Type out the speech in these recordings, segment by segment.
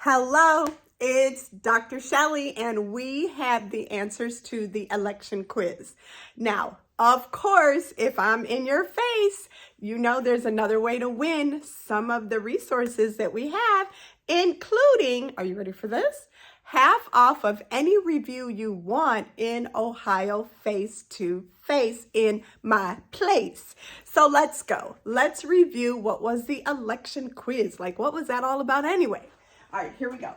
Hello, it's Dr. Shelley, and we have the answers to the election quiz. Now, of course, if I'm in your face, you know there's another way to win some of the resources that we have, including, are you ready for this? Half off of any review you want in Ohio face-to-face in my place. So let's go. Let's review what was the election quiz. Like, what was that all about anyway? All right, here we go.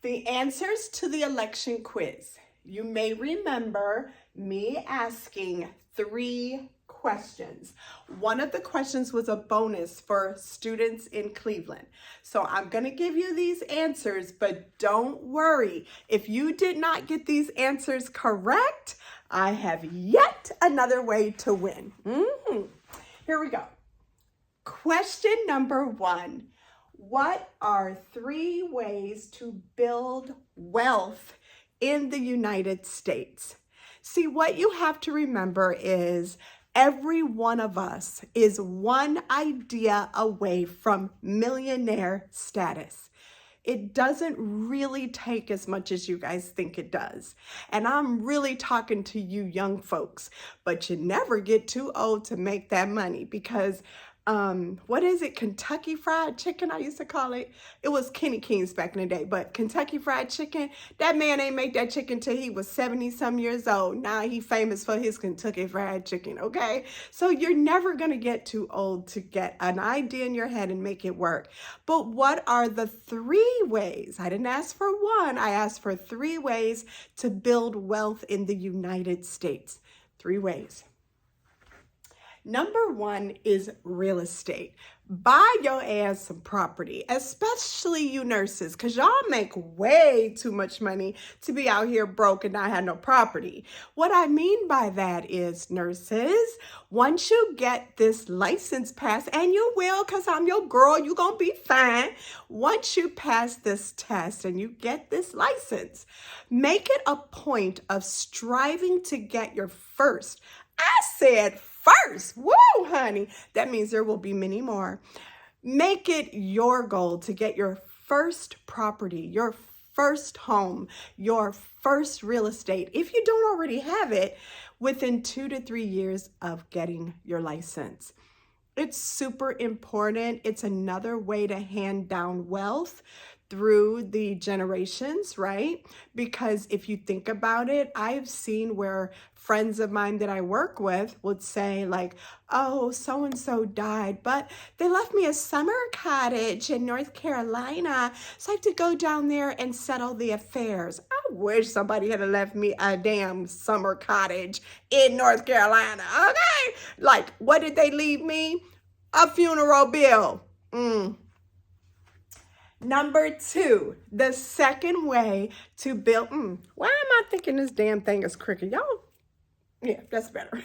The answers to the election quiz. You may remember me asking 3 questions. One of the questions was a bonus for students in Cleveland. So I'm going to give you these answers, but don't worry. If you did not get these answers correct, I have yet another way to win. Here we go. Question number 1. What are 3 ways to build wealth in the United States? See, what you have to remember is every one of us is one idea away from millionaire status. It doesn't really take as much as you guys think it does. And I'm really talking to you young folks, but you never get too old to make that money because what is it? Kentucky Fried Chicken, I used to call it. It was Kenny King's back in the day, but Kentucky Fried Chicken, that man ain't make that chicken till he was 70-some years old. Now he famous for his Kentucky Fried Chicken, okay? So you're never gonna get too old to get an idea in your head and make it work. But what are the 3 ways? I didn't ask for 1, I asked for 3 ways to build wealth in the United States. 3 ways. Number 1 is real estate. Buy your ass some property, especially you nurses, because y'all make way too much money to be out here broke and not have no property. What I mean by that is, nurses, once you get this license passed, and you will because I'm your girl, you're going to be fine. Once you pass this test and you get this license, make it a point of striving to get your first. I said first. Woo, honey. That means there will be many more. Make it your goal to get your first property, your first home, your first real estate, if you don't already have it, within 2 to 3 years of getting your license. It's super important. It's another way to hand down wealth through the generations, right? Because if you think about it, I've seen where friends of mine that I work with would say like, oh, so-and-so died, but they left me a summer cottage in North Carolina, so I have to go down there and settle the affairs. I wish somebody had left me a damn summer cottage in North Carolina, okay? Like, what did they leave me? A funeral bill. Number 2, the second way to build, why am I thinking this damn thing is crooked? Y'all, yeah, that's better.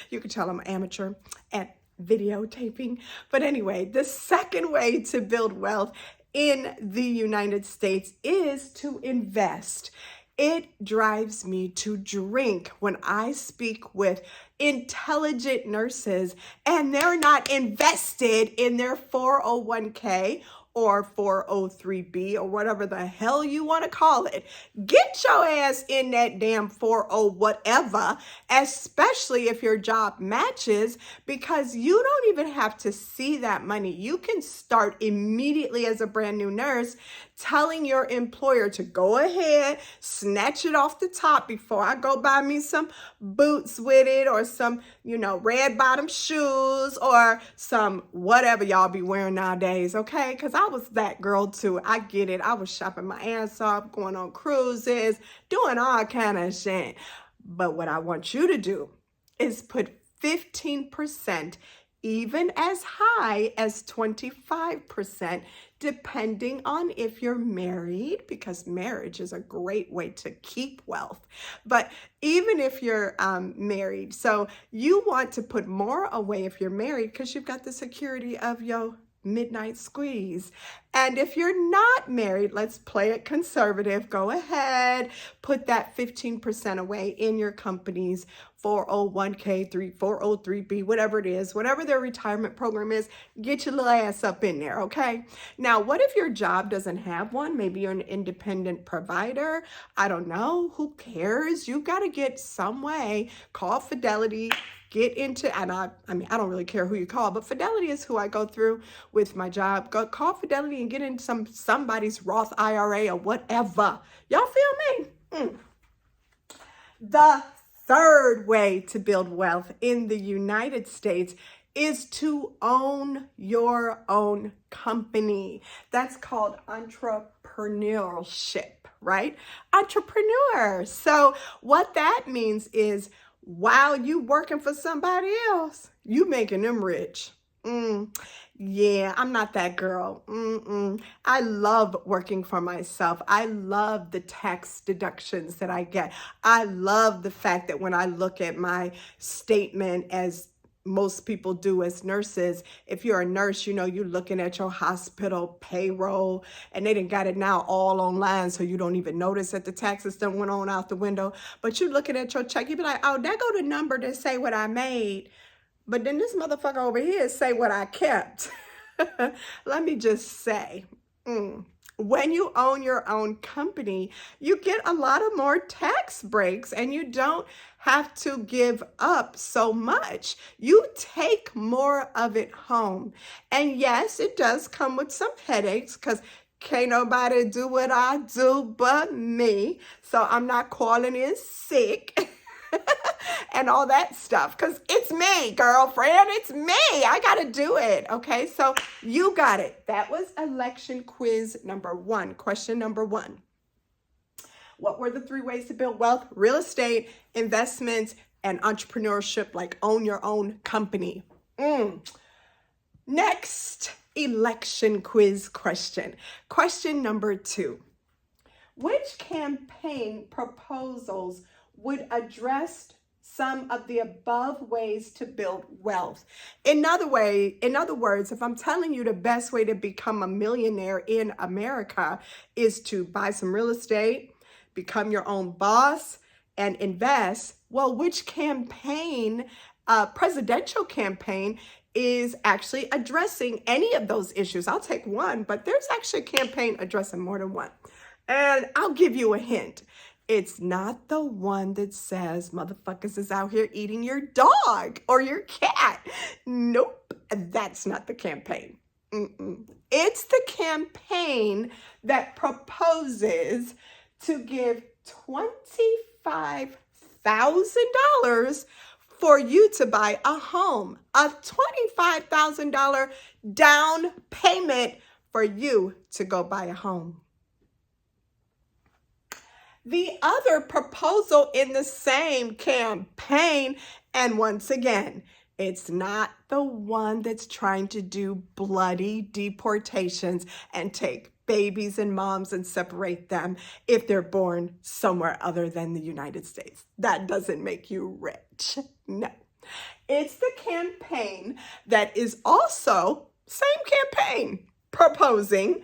You can tell I'm an amateur at videotaping. But anyway, the second way to build wealth in the United States is to invest. It drives me to drink when I speak with intelligent nurses and they're not invested in their 401k or 403b or whatever the hell you want to call it. Get your ass in that damn 40 whatever, especially if your job matches, because you don't even have to see that money. You can start immediately as a brand new nurse telling your employer to go ahead, snatch it off the top before I go buy me some boots with it or some, red bottom shoes or some whatever y'all be wearing nowadays, okay? Because I was that girl too. I get it. I was shopping my ass off, going on cruises, doing all kind of shit. But what I want you to do is put 15%, even as high as 25%, depending on if you're married, because marriage is a great way to keep wealth. But even if you're married, so you want to put more away if you're married because you've got the security of your midnight squeeze. And if you're not married, let's play it conservative. Go ahead, put that 15% away in your company's 401k, 403b, whatever it is, whatever their retirement program is, get your little ass up in there, okay? Now, what if your job doesn't have one? Maybe you're an independent provider. I don't know. Who cares? You got to get some way. Call Fidelity. Get into, and I mean, I don't really care who you call, but Fidelity is who I go through with my job. Go call Fidelity and get in somebody's Roth IRA or whatever. Y'all feel me? The third way to build wealth in the United States is to own your own company. That's called entrepreneurship, right? Entrepreneur. So what that means is while you working for somebody else, you making them rich. Yeah, I'm not that girl. I love working for myself. I love the tax deductions that I get. I love the fact that when I look at my statement, as most people do as nurses, if you're a nurse, you know, you're looking at your hospital payroll, and they done got it now all online, so you don't even notice that the taxes done went on out the window. But you looking at your check, you be like, oh, there go the number to say what I made. But then this motherfucker over here say what I kept. Let me just say, when you own your own company, you get a lot of more tax breaks and you don't have to give up so much. You take more of it home. And yes, it does come with some headaches because can't nobody do what I do but me. So I'm not calling in sick. And all that stuff, because it's me, girlfriend. It's me. I got to do it. Okay, so you got it. That was election quiz number 1. Question number 1. What were the 3 ways to build wealth? Real estate, investments, and entrepreneurship, like own your own company. Next election quiz question. Question number 2. Which campaign proposals would address some of the above ways to build wealth? In other words, if I'm telling you the best way to become a millionaire in America is to buy some real estate, become your own boss, and invest, well, which campaign, presidential campaign, is actually addressing any of those issues? I'll take one, but there's actually a campaign addressing more than one. And I'll give you a hint. It's not the one that says motherfuckers is out here eating your dog or your cat. Nope, that's not the campaign. It's the campaign that proposes to give $25,000 for you to buy a home, a $25,000 down payment for you to go buy a home. The other proposal in the same campaign, and once again, it's not the one that's trying to do bloody deportations and take babies and moms and separate them if they're born somewhere other than the United States. That doesn't make you rich. No. It's the campaign that is also, same campaign, proposing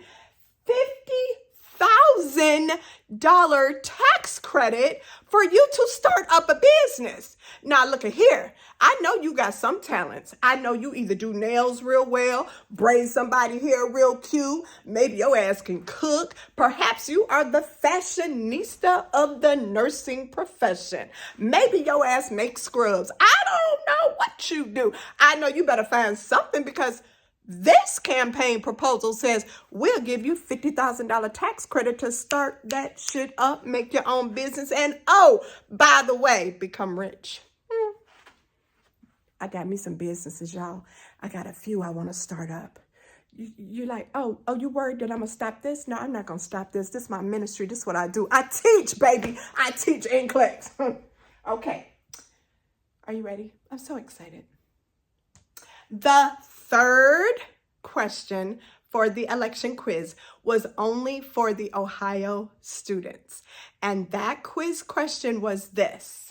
$50,000 tax credit for you to start up a business. Now, look at here. I know you got some talents. I know you either do nails real well, braid somebody hair real cute. Maybe your ass can cook. Perhaps you are the fashionista of the nursing profession. Maybe your ass makes scrubs. I don't know what you do. I know you better find something, because this campaign proposal says we'll give you $50,000 tax credit to start that shit up, make your own business, and oh, by the way, become rich. I got me some businesses, y'all. I got a few I want to start up. You're like, oh, you worried that I'm going to stop this? No, I'm not going to stop this. This is my ministry. This is what I do. I teach, baby. I teach NCLEX. Okay. Are you ready? I'm so excited. The third question for the election quiz was only for the Ohio students. And that quiz question was this.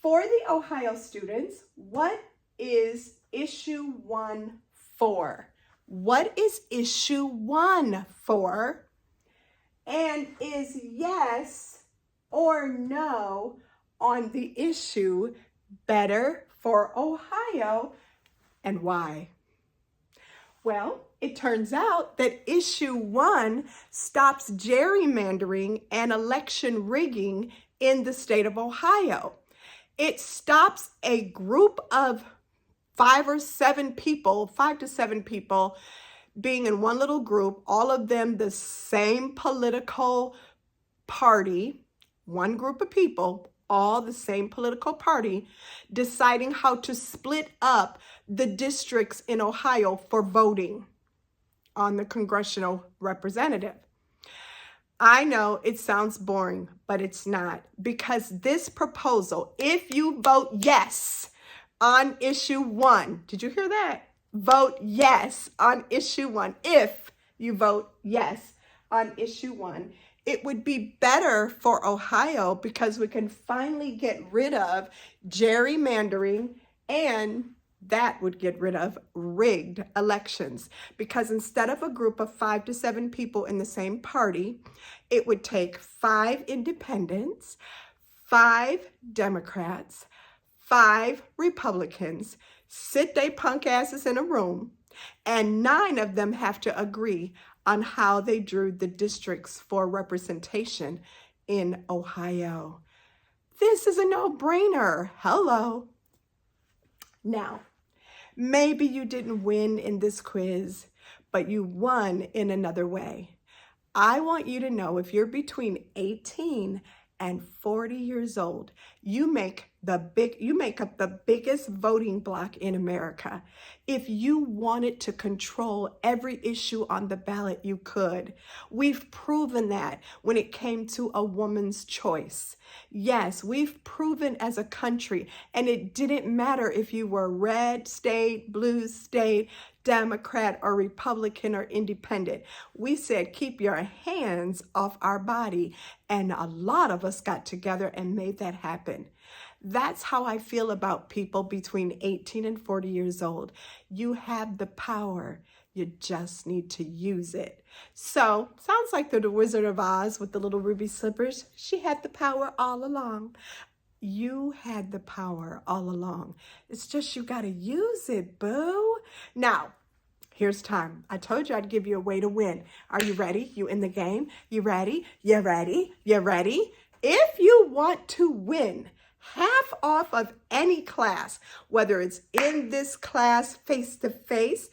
For the Ohio students, what is issue 1 for? What is issue 1 for? And is yes or no on the issue better for Ohio, and why? Well, it turns out that issue 1 stops gerrymandering and election rigging in the state of Ohio. It stops a group of 5 to 7 people being in one little group, all of them the same political party, one group of people, all the same political party, deciding how to split up the districts in Ohio for voting on the congressional representative. I know it sounds boring, but it's not, because this proposal, if you vote yes on issue 1, did you hear that? Vote yes on issue 1. If you vote yes on issue 1, it would be better for Ohio because we can finally get rid of gerrymandering, and that would get rid of rigged elections, because instead of a group of 5 to 7 people in the same party, it would take 5 independents, 5 Democrats, 5 Republicans, sit they punk asses in a room, and 9 of them have to agree on how they drew the districts for representation in Ohio. This is a no-brainer. Hello. Now, maybe you didn't win in this quiz, but you won in another way. I want you to know, if you're between 18 and 40 years old, you make up the biggest voting bloc in America. If you wanted to control every issue on the ballot, you could. We've proven that when it came to a woman's choice. Yes, we've proven as a country, and it didn't matter if you were red state, blue state, Democrat or Republican or independent. We said, keep your hands off our body, and a lot of us got together and made that happen. That's how I feel about people between 18 and 40 years old. You have the power. You just need to use it. So, sounds like the Wizard of Oz with the little ruby slippers. She had the power all along. You had the power all along. It's just you got to use it, boo. Now, here's time. I told you I'd give you a way to win. Are you ready? You in the game? You ready? You ready? You ready? If you want to win half off of any class, whether it's in this class face-to-face,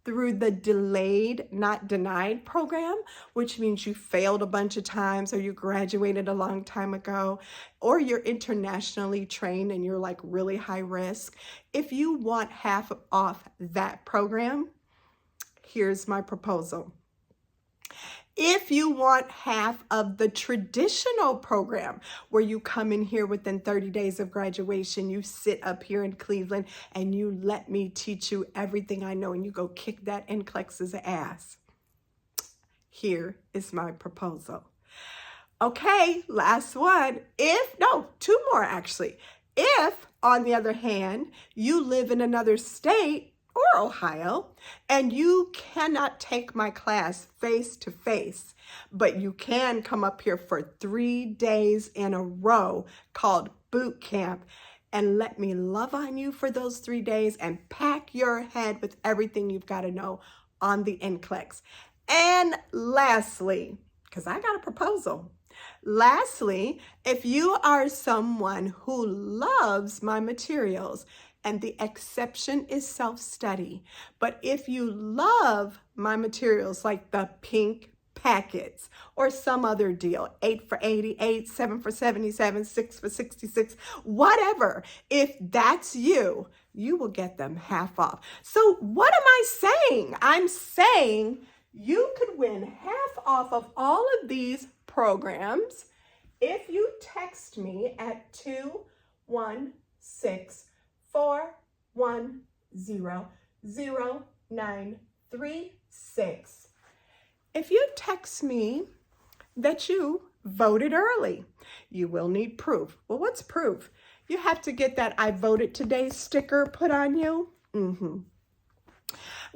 through the delayed, not denied program, which means you failed a bunch of times or you graduated a long time ago, or you're internationally trained and you're like really high risk. If you want half off that program, here's my proposal. If you want half of the traditional program, where you come in here within 30 days of graduation, you sit up here in Cleveland and you let me teach you everything I know and you go kick that NCLEX's ass, here is my proposal. Okay, last one. Two more actually. If, on the other hand, you live in another state or Ohio, and you cannot take my class face-to-face, but you can come up here for 3 days in a row called boot camp, and let me love on you for those 3 days and pack your head with everything you've got to know on the NCLEX. And lastly, because I got a proposal. Lastly, if you are someone who loves my materials, and the exception is self-study, but if you love my materials like the pink packets or some other deal, 8 for 88, 7 for 77, 6 for 66, whatever, if that's you, you will get them half off. So what am I saying? I'm saying you could win half off of all of these programs if you text me at 216-410-0936. If you text me that you voted early, you will need proof. Well, what's proof? You have to get that I voted today sticker put on you.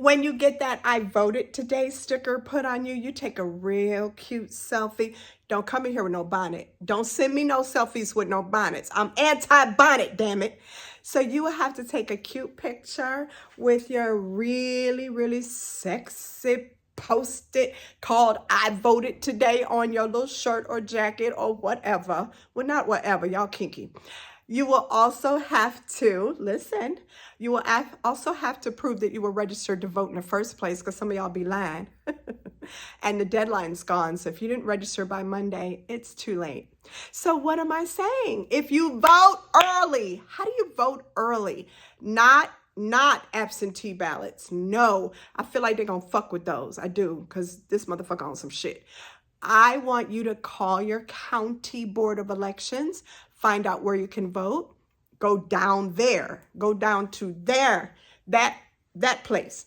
When you get that I voted today sticker put on you, you take a real cute selfie. Don't come in here with no bonnet. Don't send me no selfies with no bonnets. I'm anti-bonnet, damn it. So you will have to take a cute picture with your really, really sexy post-it called I voted today on your little shirt or jacket or whatever. Well, not whatever, y'all kinky. You will also have to, listen, you will also have to prove that you were registered to vote in the first place, because some of y'all be lying. And the deadline's gone. So if you didn't register by Monday, it's too late. So what am I saying? If you vote early, how do you vote early? Not absentee ballots. No, I feel like they're going to fuck with those. I do, because this motherfucker on some shit. I want you to call your county board of elections, find out where you can vote, go down there, go down to there, that place,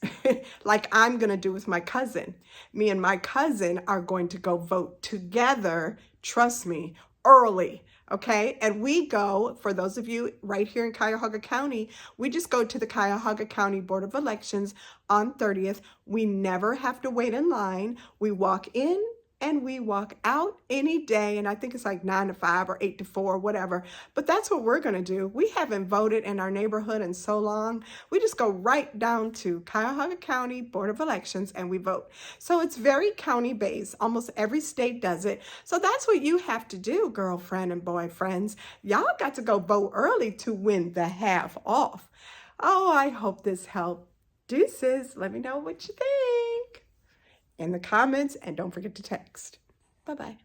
like I'm going to do with my cousin. Me and my cousin are going to go vote together, trust me, early. Okay, and we go, for those of you right here in Cuyahoga County, we just go to the Cuyahoga County Board of Elections on 30th. We never have to wait in line. We walk in and we walk out any day, and I think it's like 9 to 5 or 8 to 4, whatever. But that's what we're going to do. We haven't voted in our neighborhood in so long. We just go right down to Cuyahoga County Board of Elections and we vote. So it's very county-based. Almost every state does it. So that's what you have to do, girlfriend and boyfriends. Y'all got to go vote early to win the half off. Oh, I hope this helped. Deuces. Let me know what you think in the comments, and don't forget to text. Bye-bye.